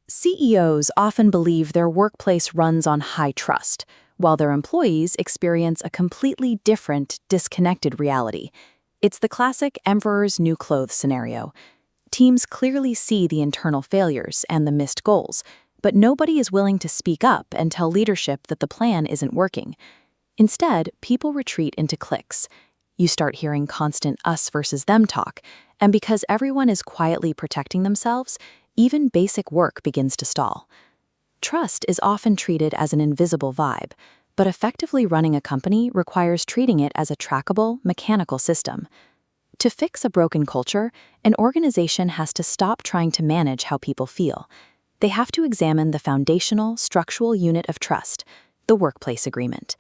CEOs often believe their workplace runs on high trust, while their employees experience a completely different, disconnected reality. It's the classic emperor's new clothes scenario. Teams clearly see the internal failures and the missed goals, but nobody is willing to speak up and tell leadership that the plan isn't working. Instead, people retreat into cliques. You start hearing constant us versus them talk, and because everyone is quietly protecting themselves, even basic work begins to stall. Trust is often treated as an invisible vibe, but effectively running a company requires treating it as a trackable, mechanical system. To fix a broken culture, an organization has to stop trying to manage how people feel. They have to examine the foundational, structural unit of trust, the workplace agreement.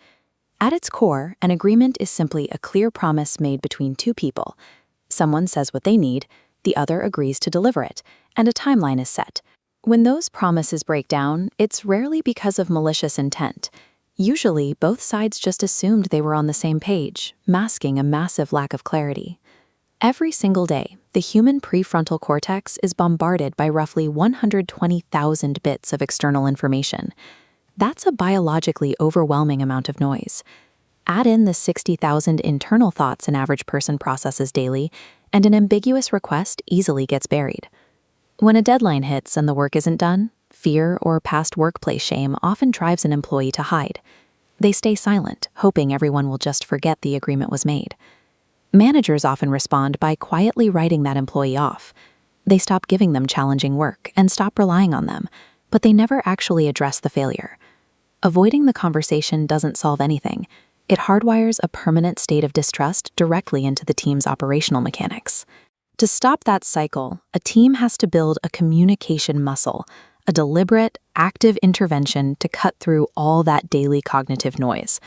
At its core, an agreement is simply a clear promise made between two people. Someone says what they need, the other agrees to deliver it, and a timeline is set. When those promises break down, it's rarely because of malicious intent. Usually, both sides just assumed they were on the same page, masking a massive lack of clarity. Every single day, the human prefrontal cortex is bombarded by roughly 120,000 bits of external information. That's a biologically overwhelming amount of noise. Add in the 60,000 internal thoughts an average person processes daily, and an ambiguous request easily gets buried. When a deadline hits and the work isn't done, fear or past workplace shame often drives an employee to hide. They stay silent, hoping everyone will just forget the agreement was made. Managers often respond by quietly writing that employee off. They stop giving them challenging work and stop relying on them, but they never actually address the failure. Avoiding the conversation doesn't solve anything. It hardwires a permanent state of distrust directly into the team's operational mechanics. To stop that cycle, a team has to build a communication muscle, a deliberate, active intervention to cut through all that daily cognitive noise.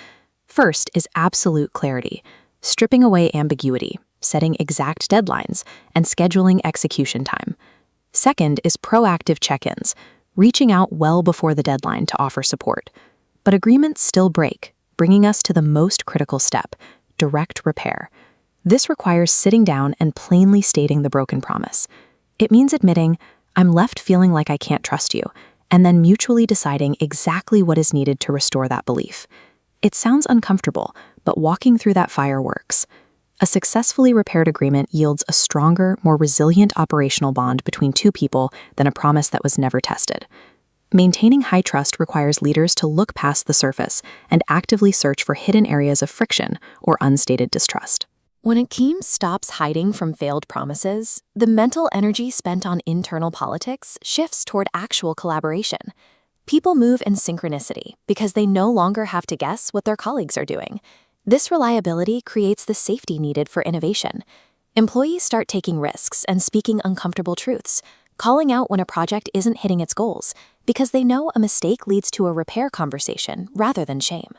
First is absolute clarity, stripping away ambiguity, setting exact deadlines, and scheduling execution time. Second is proactive check-ins, reaching out well before the deadline to offer support. But agreements still break, bringing us to the most critical step, direct repair. This requires sitting down and plainly stating the broken promise. It means admitting, I'm left feeling like I can't trust you, and then mutually deciding exactly what is needed to restore that belief. It sounds uncomfortable, but walking through that fire works. A successfully repaired agreement yields a stronger, more resilient operational bond between two people than a promise that was never tested. Maintaining high trust requires leaders to look past the surface and actively search for hidden areas of friction or unstated distrust. When a team stops hiding from failed promises, the mental energy spent on internal politics shifts toward actual collaboration. People move in synchronicity because they no longer have to guess what their colleagues are doing. This reliability creates the safety needed for innovation. Employees start taking risks and speaking uncomfortable truths, calling out when a project isn't hitting its goals, because they know a mistake leads to a repair conversation rather than shame.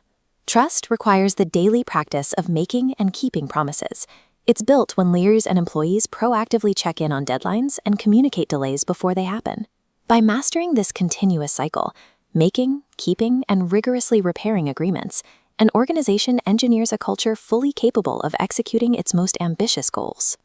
Trust requires the daily practice of making and keeping promises. It's built when leaders and employees proactively check in on deadlines and communicate delays before they happen. By mastering this continuous cycle, making, keeping, and rigorously repairing agreements, an organization engineers a culture fully capable of executing its most ambitious goals.